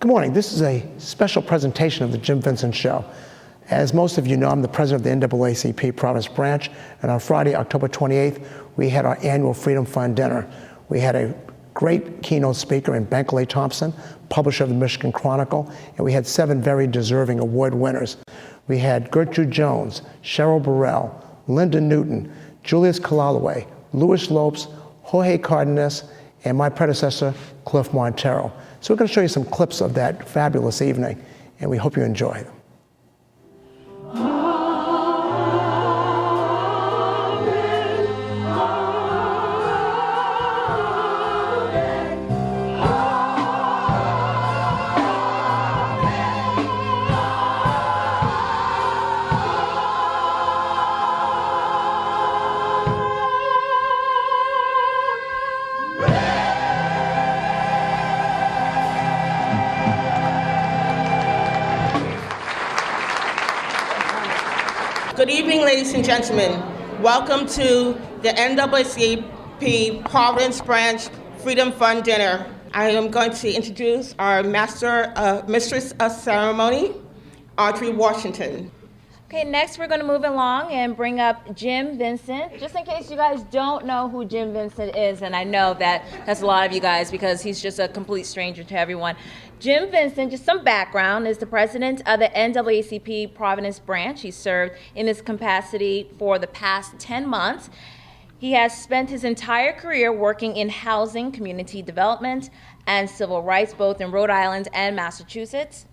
Good morning. This is a special presentation of the Jim Vincent Show. As most of you know, I'm the president of the NAACP Providence branch, and on Friday, October 28th, we had our annual Freedom Fund dinner. We had a great keynote speaker in Bankole Thompson, publisher of the Michigan Chronicle, and we had 7 very deserving award winners. We had Gertrude Jones, Cheryl Burrel, Linda Newton, Julius Kilala, Luis Lopes, Jorge Cardenas, and my predecessor, Cliff Montero. So we're going to show you some clips of that fabulous evening, and we hope you enjoy them. Good evening, ladies and gentlemen. Welcome to the NAACP Providence Branch Freedom Fund Dinner. I am going to introduce our Mistress of Ceremony, Audrey Washington. Okay, next we're going to move along and bring up Jim Vincent. Just in case you guys don't know who Jim Vincent is, and I know that's a lot of you guys because he's just a complete stranger to everyone. Jim Vincent, just some background, is the president of the NAACP Providence branch. He served in this capacity for the past 10 months. He has spent his entire career working in housing, community development, and civil rights, both in Rhode Island and Massachusetts.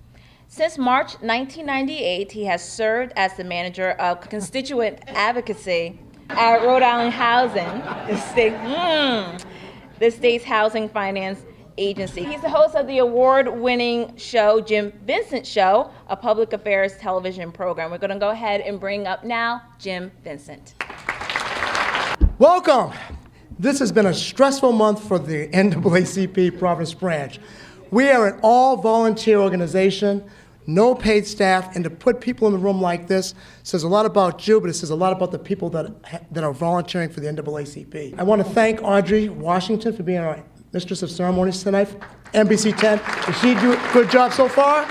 Since March 1998, he has served as the manager of constituent advocacy at Rhode Island Housing, the state's housing finance agency. He's the host of the award-winning show, Jim Vincent Show, a public affairs television program. We're going to go ahead and bring up now Jim Vincent. Welcome. This has been a stressful month for the NAACP Providence branch. We are an all-volunteer organization, no paid staff, and to put people in the room like this says a lot about you, but it says a lot about the people that are volunteering for the NAACP. I want to thank Audrey Washington for being our Mistress of Ceremonies tonight, NBC 10. Did she do a good job so far?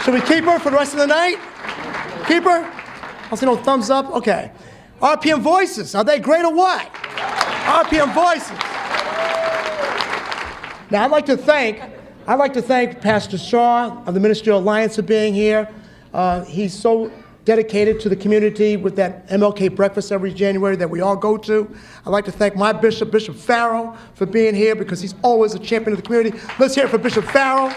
Should we keep her for the rest of the night? Keep her? I'll see no thumbs up. Okay. RPM Voices, are they great or what? RPM Voices. Now, I'd like to thank Pastor Shaw of the Ministerial Alliance for being here. He's so dedicated to the community with that MLK breakfast every January that we all go to. I'd like to thank my bishop, Bishop Farrell, for being here because he's always a champion of the community. Let's hear it for Bishop Farrell.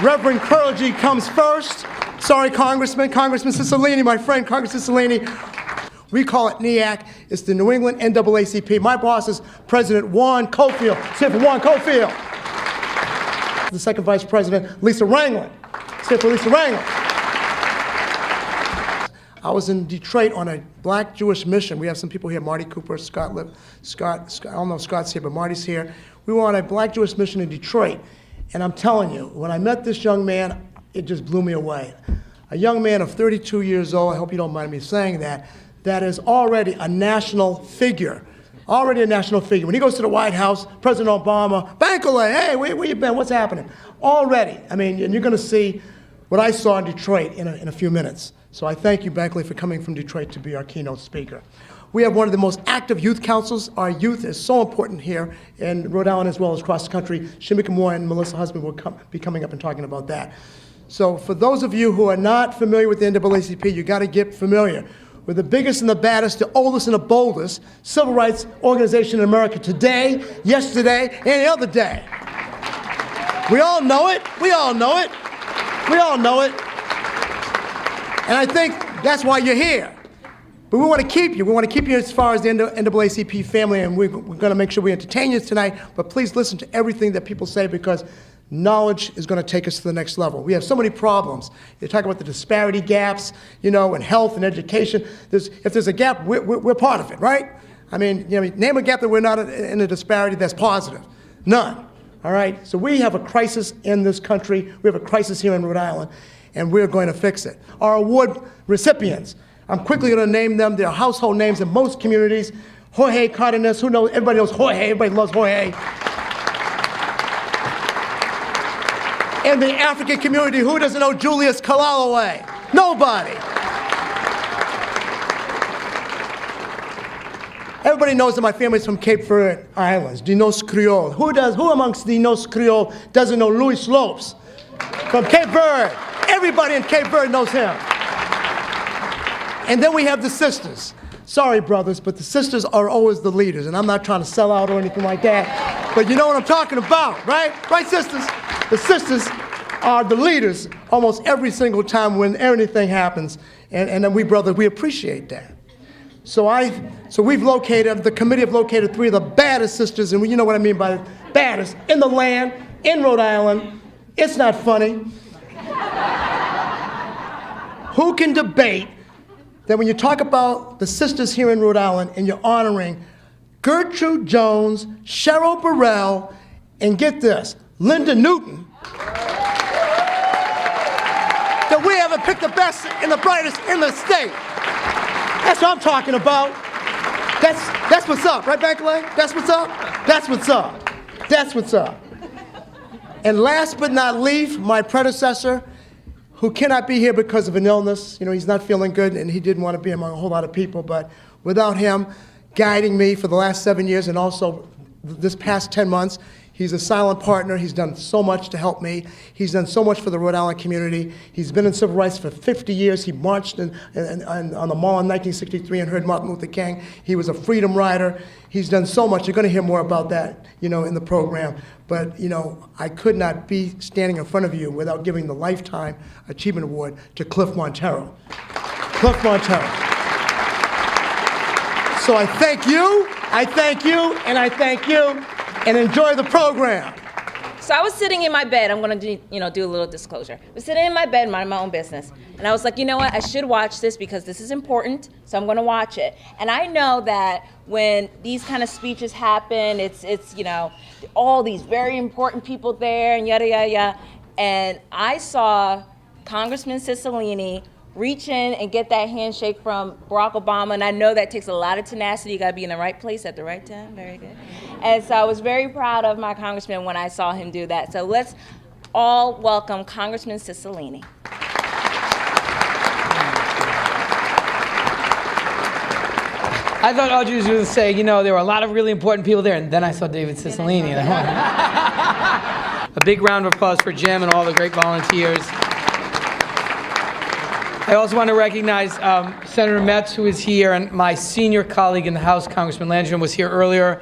Reverend Clergy comes first. Sorry, Congressman Cicilline, my friend, Congressman Cicilline. We call it Naacp. It's the New England NAACP. My boss is President Juan Cofield. Say for Juan Cofield. The second vice president, Lisa Wranglin. Say for Lisa Wranglin. I was in Detroit on a black Jewish mission. We have some people here, Marty Cooper, Scott, I don't know if Scott's here, but Marty's here. We were on a black Jewish mission in Detroit. And I'm telling you, when I met this young man, it just blew me away. A young man of 32 years old, I hope you don't mind me saying that is already a national figure. Already a national figure. When he goes to the White House, President Obama, Bankole, hey, where you been? What's happening? Already. I mean, and you're going to see what I saw in Detroit in a few minutes. So I thank you, Bankole, for coming from Detroit to be our keynote speaker. We have one of the most active youth councils. Our youth is so important here in Rhode Island as well as across the country. Shimika Moore and Melissa Husband will be coming up and talking about that. So for those of you who are not familiar with the NAACP, you got to get familiar. We're the biggest and the baddest, the oldest and the boldest civil rights organization in America today, yesterday, and the other day. We all know it. We all know it. We all know it. And I think that's why you're here. But we want to keep you. We want to keep you as far as the NAACP family, and we're going to make sure we entertain you tonight. But please listen to everything that people say because knowledge is going to take us to the next level. We have so many problems. You talk about the disparity gaps, in health and education. If there's a gap, we're part of it, right? I mean, name a gap that we're not in a disparity that's positive. None. All right? So we have a crisis in this country. We have a crisis here in Rhode Island, and we're going to fix it. Our award recipients, I'm quickly going to name them. They're household names in most communities. Jorge Cardenas, everybody knows Jorge. Everybody loves Jorge. In the African community, who doesn't know Julius Kilala? Nobody. Everybody knows that my family's from Cape Verde Islands, Dinos Creole. Who amongst Dinos Creole doesn't know Luis Lopes from Cape Verde? Everybody in Cape Verde knows him. And then we have the sisters. Sorry, brothers, but the sisters are always the leaders, and I'm not trying to sell out or anything like that, but you know what I'm talking about, right? Right, sisters? The sisters are the leaders almost every single time when anything happens, and then we brothers, we appreciate that. So we've located, the committee have located 3 of the baddest sisters, and you know what I mean by baddest, in the land, in Rhode Island. It's not funny. Who can debate that when you talk about the sisters here in Rhode Island and you're honoring Gertrude Jones, Cheryl Burrel, and get this, Linda Newton, that we haven't picked the best and the brightest in the state. That's what I'm talking about. That's what's up, right, Bankole? That's what's up? That's what's up. That's what's up. And last but not least, my predecessor, who cannot be here because of an illness. You know, he's not feeling good, and he didn't want to be among a whole lot of people, but without him guiding me for the last 7 years and also this past 10 months, he's a silent partner. He's done so much to help me. He's done so much for the Rhode Island community. He's been in civil rights for 50 years. He marched on the Mall in 1963 and heard Martin Luther King. He was a freedom rider. He's done so much. You're going to hear more about that, you know, in the program. But, you know, I could not be standing in front of you without giving the Lifetime Achievement Award to Cliff Montero. Cliff Montero. So I thank you, and I thank you, and enjoy the program. So I was sitting in my bed. I'm going to do a little disclosure. I was sitting in my bed, minding my own business. And I was like, you know what? I should watch this because this is important. So I'm going to watch it. And I know that when these kind of speeches happen, it's you know, all these very important people there and yada, yada, yada. And I saw Congressman Cicilline reach in and get that handshake from Barack Obama, and I know that takes a lot of tenacity. You gotta be in the right place at the right time, very good. And so I was very proud of my congressman when I saw him do that. So let's all welcome Congressman Cicilline. I thought Audrey was going to say, you know, there were a lot of really important people there, and then I saw David Cicilline. A big round of applause for Jim and all the great volunteers. I also want to recognize Senator Metz, who is here, and my senior colleague in the House, Congressman Landrum, was here earlier,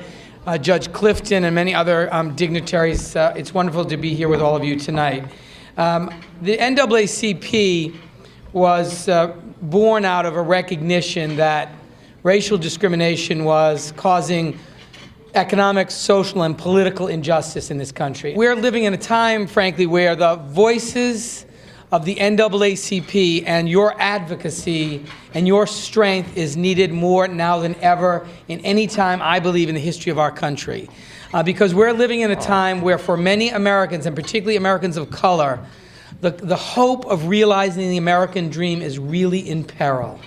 Judge Clifton, and many other dignitaries. It's wonderful to be here with all of you tonight. The NAACP was born out of a recognition that racial discrimination was causing economic, social, and political injustice in this country. We're living in a time, frankly, where the voices of the NAACP and your advocacy and your strength is needed more now than ever in any time, I believe, in the history of our country. Because we're living in a time where for many Americans, and particularly Americans of color, the hope of realizing the American dream is really in peril.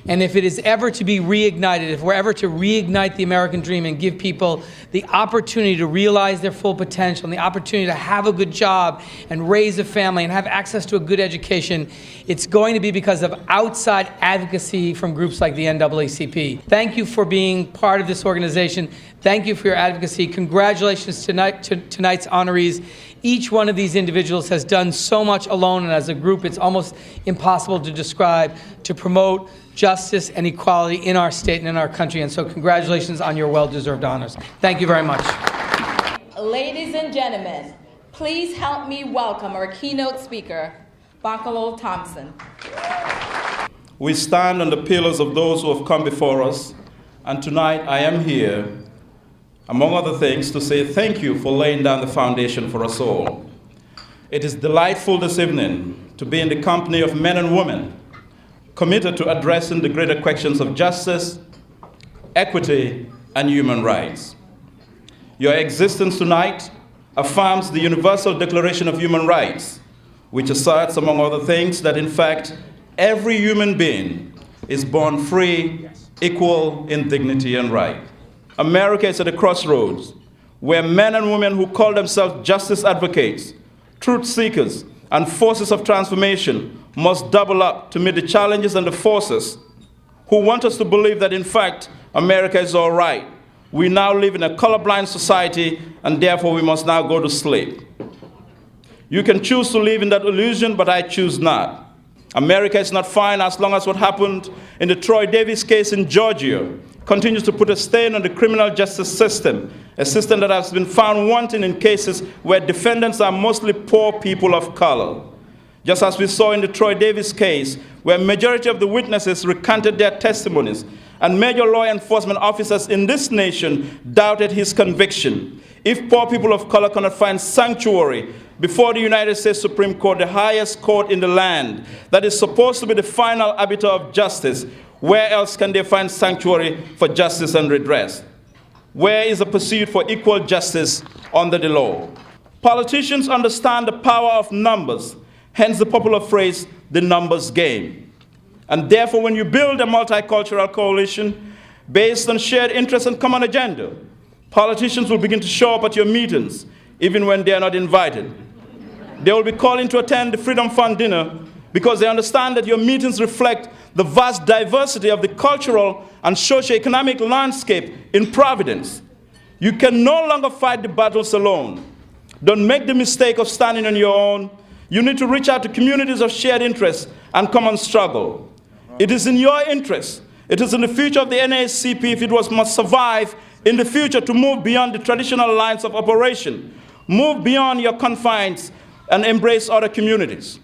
And if it is ever to be reignited, if we're ever to reignite the American dream and give people the opportunity to realize their full potential and the opportunity to have a good job and raise a family and have access to a good education, it's going to be because of outside advocacy from groups like the NAACP. Thank you for being part of this organization. Thank you for your advocacy. Congratulations to tonight's honorees. Each one of these individuals has done so much alone, and as a group, it's almost impossible to describe, to promote justice and equality in our state and in our country. And so congratulations on your well-deserved honors. Thank you very much. Ladies and gentlemen, please help me welcome our keynote speaker, Bankole Thompson. We stand on the pillars of those who have come before us, and tonight I am here, among other things, to say thank you for laying down the foundation for us all. It is delightful this evening to be in the company of men and women committed to addressing the greater questions of justice, equity, and human rights. Your existence tonight affirms the Universal Declaration of Human Rights, which asserts, among other things, that in fact, every human being is born free, equal in dignity and right. America is at a crossroads where men and women who call themselves justice advocates truth seekers, and forces of transformation must double up to meet the challenges and the forces who want us to believe that, in fact, America is all right. We now live in a colorblind society, and therefore we must now go to sleep. You can choose to live in that illusion, but I choose not. America is not fine as long as what happened in the Troy Davis case in Georgia continues to put a stain on the criminal justice system, a system that has been found wanting in cases where defendants are mostly poor people of color. Just as we saw in the Troy Davis case, where majority of the witnesses recanted their testimonies, and major law enforcement officers in this nation doubted his conviction. If poor people of color cannot find sanctuary before the United States Supreme Court, the highest court in the land, that is supposed to be the final arbiter of justice, where else can they find sanctuary for justice and redress? Where is the pursuit for equal justice under the law? Politicians understand the power of numbers, hence the popular phrase, the numbers game. And therefore, when you build a multicultural coalition based on shared interests and common agenda, politicians will begin to show up at your meetings, even when they are not invited. They will be calling to attend the Freedom Fund dinner because they understand that your meetings reflect the vast diversity of the cultural and socioeconomic landscape in Providence. You can no longer fight the battles alone. Don't make the mistake of standing on your own. You need to reach out to communities of shared interest and common struggle. It is in your interest. It is in the future of the Naacp, if it must survive in the future, to move beyond the traditional lines of operation, move beyond your confines and embrace other communities.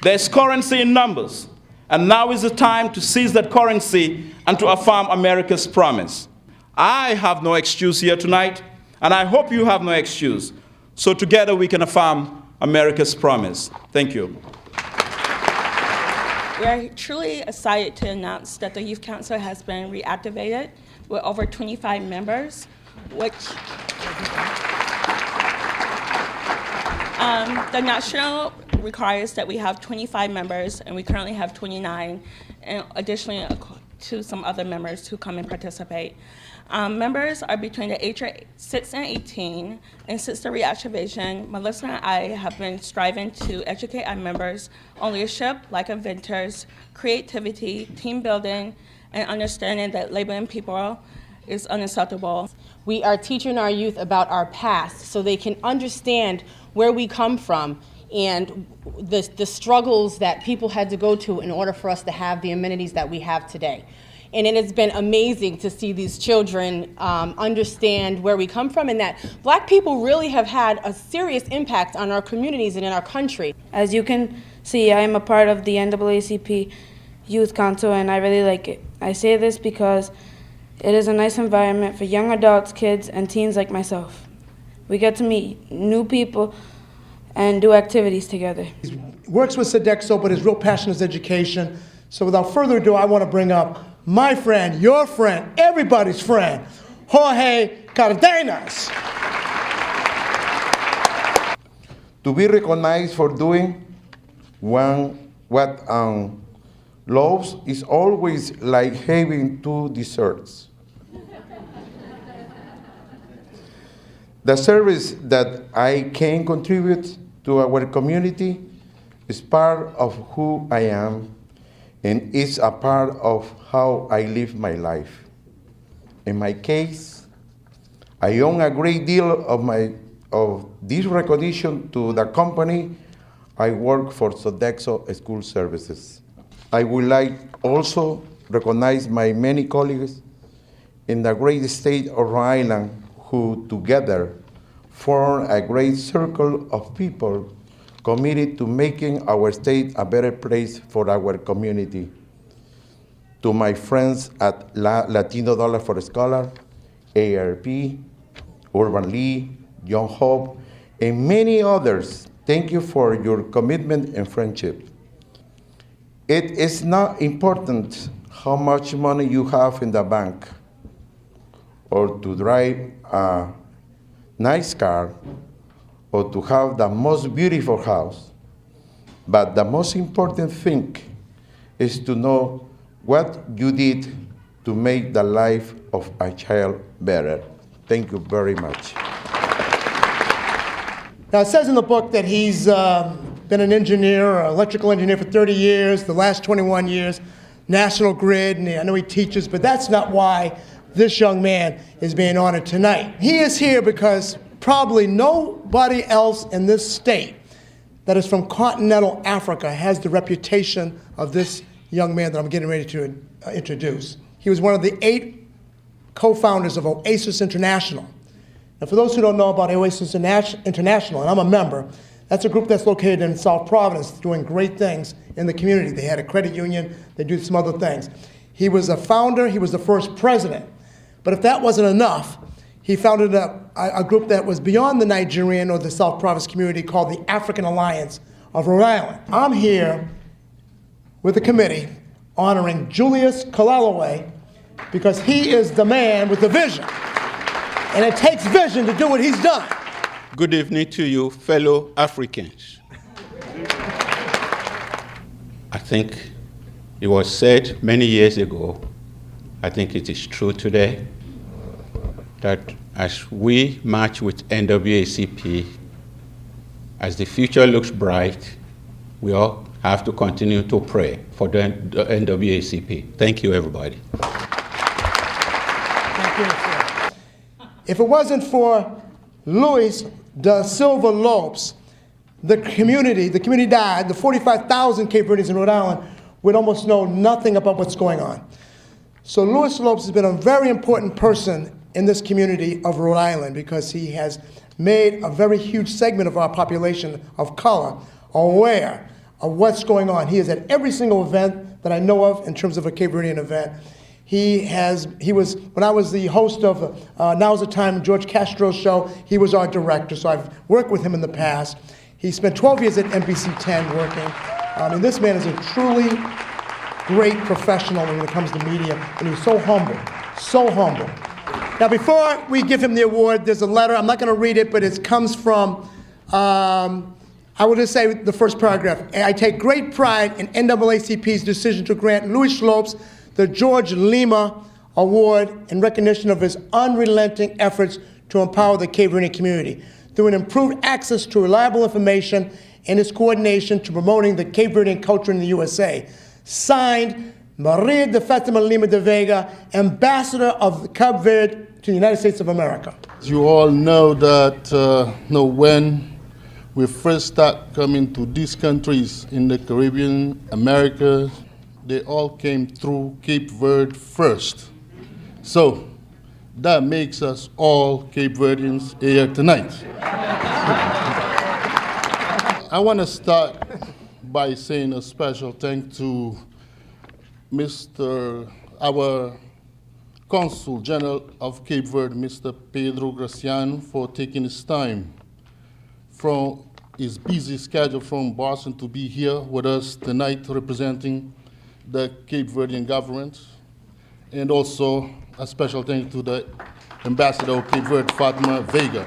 There's currency in numbers, and now is the time to seize that currency and to affirm America's promise. I have no excuse here tonight, and I hope you have no excuse. So together we can affirm America's promise. Thank you. We are truly excited to announce that the Youth Council has been reactivated with over 25 members, which the national requires that we have 25 members, and we currently have 29, and additionally to some other members who come and participate. Members are between the age of 6 and 18, and since the reactivation, Melissa and I have been striving to educate our members on leadership, like inventors, creativity, team building, and understanding that labeling people is unacceptable. We are teaching our youth about our past so they can understand where we come from and the struggles that people had to go to in order for us to have the amenities that we have today. And it has been amazing to see these children understand where we come from, and that Black people really have had a serious impact on our communities and in our country. As you can see, I am a part of the NAACP Youth Council, and I really like it. I say this because it is a nice environment for young adults, kids, and teens like myself. We get to meet new people and do activities together. He works with Sodexo, but his real passion is education. So without further ado, I want to bring up my friend, your friend, everybody's friend, Jorge Cardenas. To be recognized for doing what loves is always like having two desserts. The service that I can contribute to our community is part of who I am, and is a part of how I live my life. In my case, I owe a great deal of this recognition to the company I work for, Sodexo School Services. I would like also recognize my many colleagues in the great state of Rhode Island who together form a great circle of people committed to making our state a better place for our community. To my friends at Latino Dollar for Scholar, ARP, Urban League, Young Hope, and many others, thank you for your commitment and friendship. It is not important how much money you have in the bank or to drive a nice car or to have the most beautiful house. But the most important thing is to know what you did to make the life of a child better. Thank you very much. Now, it says in the book that he's been an engineer, or electrical engineer for 30 years, the last 21 years, National Grid, and I know he teaches, but that's not why this young man is being honored tonight. He is here because probably nobody else in this state that is from continental Africa has the reputation of this young man that I'm getting ready to introduce. He was one of the 8 co-founders of Oasis International. Now, for those who don't know about Oasis International, and I'm a member, that's a group that's located in South Providence doing great things in the community. They had a credit union, they do some other things. He was a founder, he was the first president. But if that wasn't enough, he founded a group that was beyond the Nigerian or the South Province community called the African Alliance of Rhode Island. I'm here with the committee honoring Julius Kilala because he is the man with the vision. And it takes vision to do what he's done. Good evening to you, fellow Africans. I think it was said many years ago, I think it is true today, that as we march with NAACP, as the future looks bright, we all have to continue to pray for the NAACP. Thank you, everybody. Thank you, sir. If it wasn't for Luis da Silva Lopes, the community died, the 45,000 Cape Verdeans in Rhode Island would almost know nothing about what's going on. So Luis Lopes has been a very important person in this community of Rhode Island because he has made a very huge segment of our population of color aware of what's going on. He is at every single event that I know of in terms of a Cape Verdean event. He was, when I was the host of Now's the Time, George Castro's show, he was our director, so I've worked with him in the past. He spent 12 years at NBC 10 working. And this man is a truly great professional when it comes to media, and he's so humble, so humble. Now, before we give him the award, there's a letter. I'm not going to read it, but it comes from, I will just say the first paragraph. I take great pride in NAACP's decision to grant Luis Lopes the George Lima Award in recognition of his unrelenting efforts to empower the Cape Verdean community through an improved access to reliable information and his coordination to promoting the Cape Verdean culture in the USA. Signed, Maria de Fatima Lima de Vega, Ambassador of Cape Verde to the United States of America. You all know that when we first start coming to these countries in the Caribbean, America, they all came through Cape Verde first. So that makes us all Cape Verdeans here tonight. I want to start by saying a special thank to our Consul General of Cape Verde, Mr. Pedro Graciano, for taking his time from his busy schedule from Boston to be here with us tonight representing the Cape Verdean government, and also a special thank to the Ambassador of Cape Verde, Fatima Vega.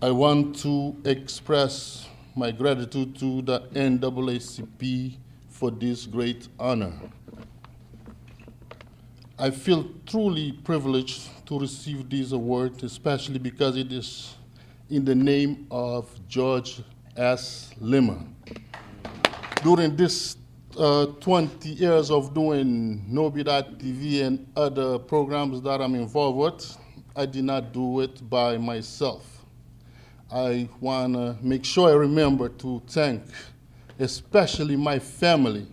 I want to express my gratitude to the NAACP for this great honor. I feel truly privileged to receive this award, especially because it is in the name of George S. Lima. During this 20 years of doing Nobi.TV and other programs that I'm involved with, I did not do it by myself. I want to make sure I remember to thank especially my family.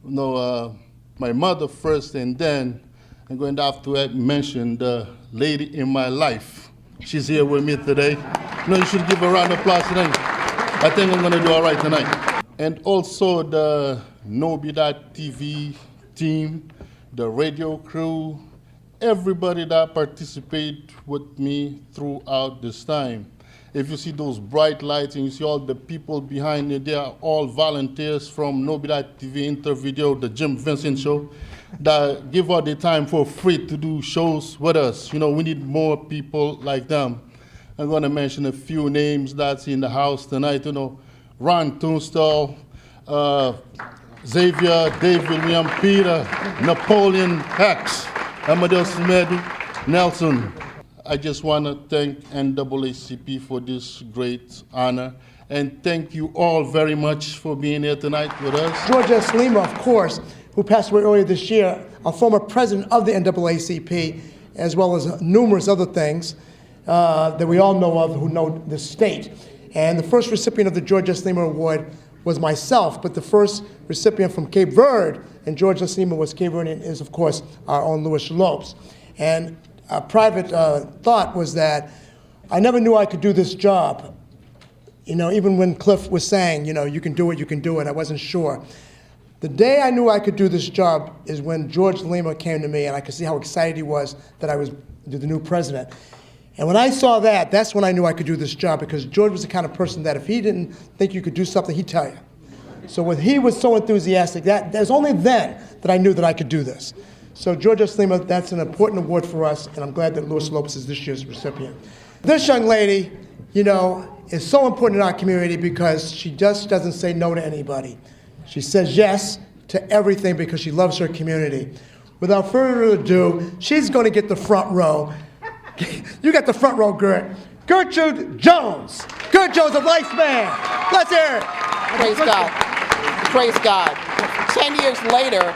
My mother first, and then I'm going to have to mention the lady in my life. She's here with me today. You should give a round of applause today. I think I'm going to do all right tonight. And also the Nobi.TV team, the radio crew, everybody that participated with me throughout this time. If you see those bright lights and you see all the people behind it, they are all volunteers from Nobi.TV, Intervideo, the Jim Vincent show, that give all their time for free to do shows with us. We need more people like them. I'm going to mention a few names that's in the house tonight. Ron Tunstall, Xavier, Dave William, Peter, Napoleon Hex, Amadeus Medu, Nelson. I just want to thank NAACP for this great honor. And thank you all very much for being here tonight with us. George S. Lima, of course, who passed away earlier this year, a former president of the NAACP, as well as numerous other things that we all know of who know the state. And the first recipient of the George S. Lima Award was myself, but the first recipient from Cape Verde, and George S. Lima was Cape Verdean, is of course our own Luis Lopes. And a private thought was that I never knew I could do this job. You know, even when Cliff was saying, you know, you can do it, I wasn't sure. The day I knew I could do this job is when George Lima came to me, and I could see how excited he was that I was the new president. And when I saw that, that's when I knew I could do this job, because George was the kind of person that if he didn't think you could do something, he'd tell you. So when he was so enthusiastic, there's only then that I knew that I could do this. So George S. Lima, that's an important award for us, and I'm glad that Luis Lopes is this year's recipient. This young lady, you know, is so important in our community because she just doesn't say no to anybody. She says yes to everything because she loves her community. Without further ado, she's going to get the front row. You got the front row, Gertrude Jones. Gertrude Jones of Lifespan. Let's hear it. Praise God. Praise God. 10 years later,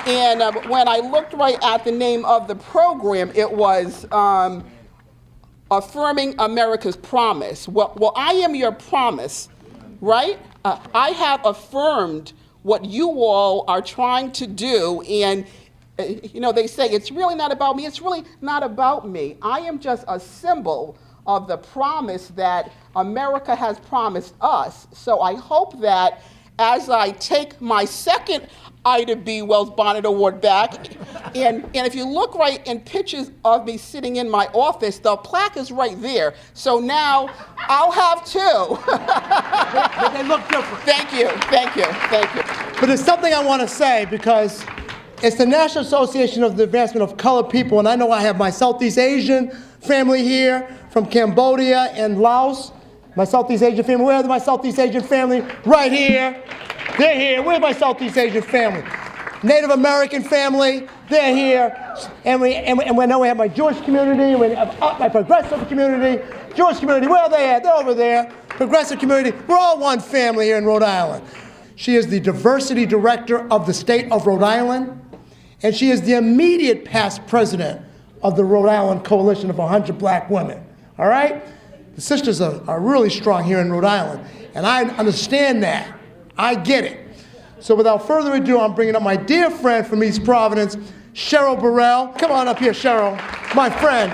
and when I looked right at the name of the program, it was Affirming America's Promise. Well, I am your promise, right? I have affirmed what you all are trying to do, and you know, they say it's really not about me. It's really not about me. I am just a symbol of the promise that America has promised us. So I hope that as I take my second Ida B. Wells Bonnet Award back, and if you look right in pictures of me sitting in my office, the plaque is right there. So now I'll have two. But they look different. Thank you, thank you, thank you. But there's something I want to say, because it's the National Association of the Advancement of Colored People, and I know I have my Southeast Asian family here from Cambodia and Laos. My Southeast Asian family. Where's my Southeast Asian family? Right here. They're here. Where's my Southeast Asian family? Native American family. They're here. And we know we have my Jewish community. We have my progressive community. Jewish community. Where are they at? They're over there. Progressive community. We're all one family here in Rhode Island. She is the diversity director of the state of Rhode Island, and she is the immediate past president of the Rhode Island Coalition of 100 Black Women. All right? The sisters are really strong here in Rhode Island, and I understand that. I get it. So without further ado, I'm bringing up my dear friend from East Providence, Cheryl Burrel. Come on up here, Cheryl, my friend.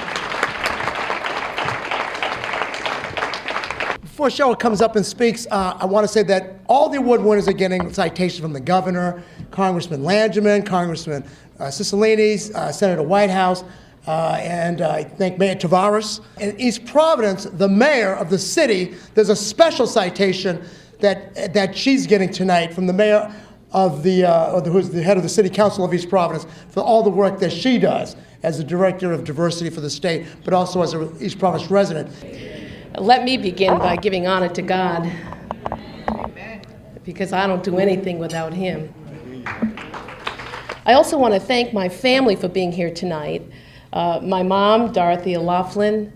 Before Cheryl comes up and speaks, I want to say that all the award winners are getting citations from the governor, Congressman Langerman, Congressman Cicilline, Senator Whitehouse, and I thank Mayor Tavares. In East Providence, the mayor of the city, there's a special citation that she's getting tonight from the mayor of who's the head of the City Council of East Providence for all the work that she does as the director of diversity for the state, but also as an East Providence resident. Let me begin by giving honor to God, because I don't do anything without Him. I also want to thank my family for being here tonight. My mom, Dorothy OLaughlin,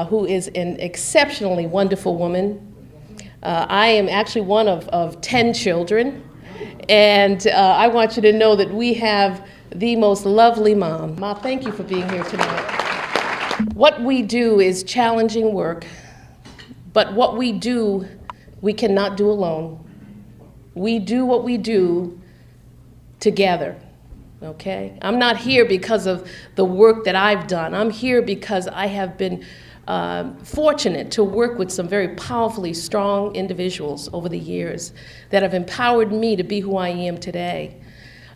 who is an exceptionally wonderful woman. I am actually one of 10 children, and I want you to know that we have the most lovely mom. Ma, thank you for being here tonight. What we do is challenging work, but what we do, we cannot do alone. We do what we do together. Okay? I'm not here because of the work that I've done. I'm here because I have been fortunate to work with some very powerfully strong individuals over the years that have empowered me to be who I am today.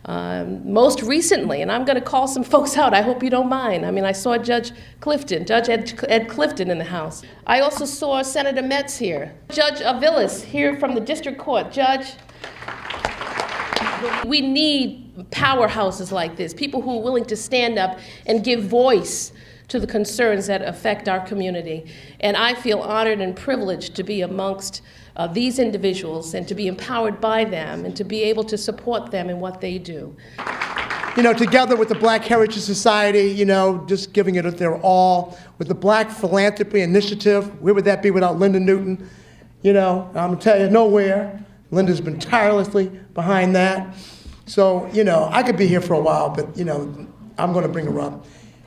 Most recently, and I'm going to call some folks out, I hope you don't mind. I mean, I saw Judge Ed Clifton in the House. I also saw Senator Metz here. Judge Aviles here from the District Court. Judge, we need powerhouses like this, people who are willing to stand up and give voice to the concerns that affect our community. And I feel honored and privileged to be amongst these individuals and to be empowered by them and to be able to support them in what they do. together with the Black Heritage Society, just giving it their all. With the Black Philanthropy Initiative, where would that be without Linda Newton? I'm gonna tell you, nowhere. Linda's been tirelessly behind that. So, I could be here for a while, but, I'm gonna bring her up.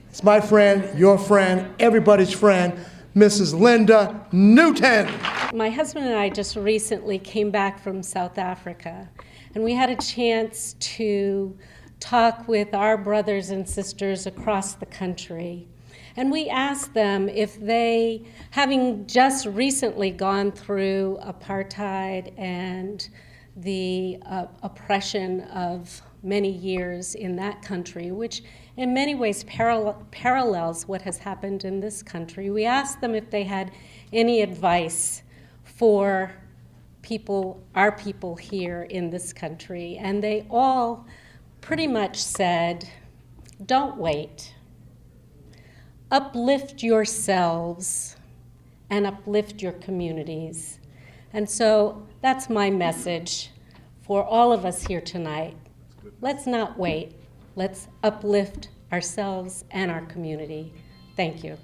It's my friend, your friend, everybody's friend, Mrs. Linda Newton. My husband and I just recently came back from South Africa, and we had a chance to talk with our brothers and sisters across the country. And we asked them if they, having just recently gone through apartheid and the oppression of many years in that country, which in many ways parallels what has happened in this country. We asked them if they had any advice for people, our people here in this country, and they all pretty much said, don't wait. Uplift yourselves and uplift your communities. And so that's my message for all of us here tonight. Let's not wait. Let's uplift ourselves and our community. Thank you.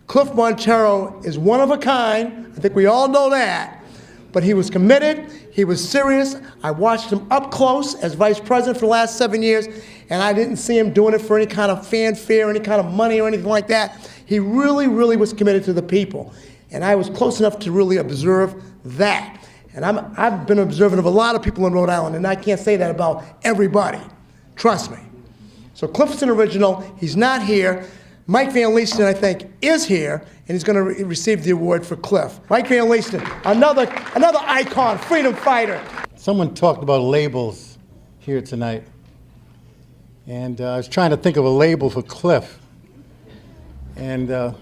Cliff Montero is one of a kind. I think we all know that. But he was committed. He was serious. I watched him up close as vice president for the last 7 years, and I didn't see him doing it for any kind of fanfare, any kind of money or anything like that. He really, really was committed to the people. And I was close enough to really observe that. And I've been observant of a lot of people in Rhode Island, and I can't say that about everybody. Trust me. So Cliff's an original. He's not here. Mike Van Leesten, I think, is here, and he's going to receive the award for Cliff. Mike Van Leesten, another icon, freedom fighter. Someone talked about labels here tonight, and I was trying to think of a label for Cliff, and I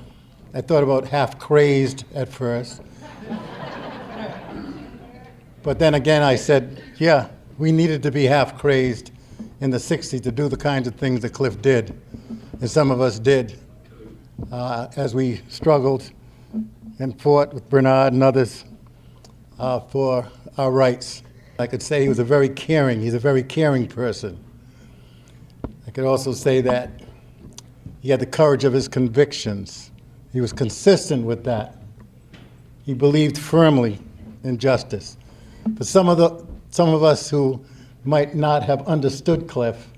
thought about half crazed at first. But then again, I said, yeah, we needed to be half crazed in the 60s to do the kinds of things that Cliff did, and some of us did, as we struggled and fought with Bernard and others for our rights. I could say he's a very caring person. I could also say that he had the courage of his convictions. He was consistent with that. He believed firmly in justice. But some of us who might not have understood Cliff,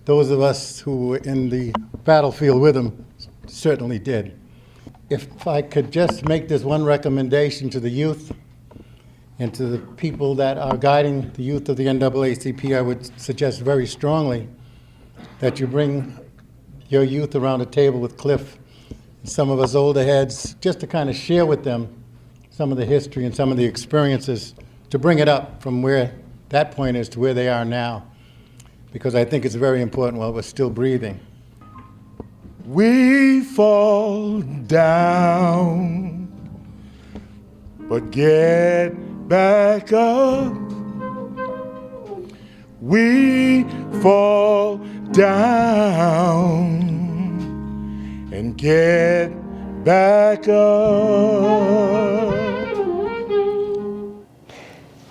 those of us who were in the battlefield with him certainly did. If I could just make this one recommendation to the youth and to the people that are guiding the youth of the NAACP, I would suggest very strongly that you bring your youth around a table with Cliff and some of us older heads, just to kind of share with them some of the history and some of the experiences, to bring it up from where that point is to where they are now, because I think it's very important while we're still breathing. We fall down, but get back up. We fall down and get back up.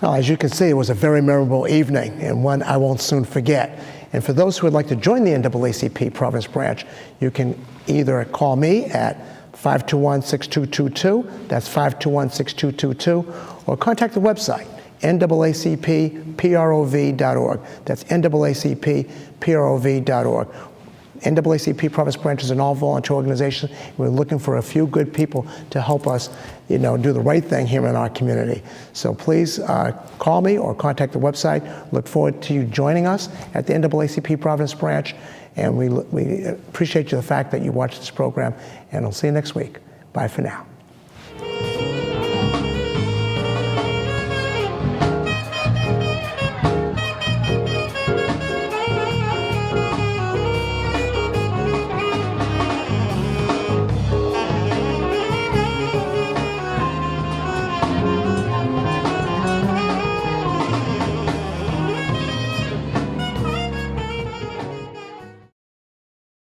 Well, as you can see, it was a very memorable evening and one I won't soon forget. And for those who would like to join the NAACP Providence branch, you can either call me at 521-6222, that's 521-6222, or contact the website, naacprov.org. That's naacprov.org. NAACP Providence Branch is an all-volunteer organization. We're looking for a few good people to help us, do the right thing here in our community. So please call me or contact the website. Look forward to you joining us at the NAACP Providence Branch, and we appreciate the fact that you watched this program, and I'll see you next week. Bye for now.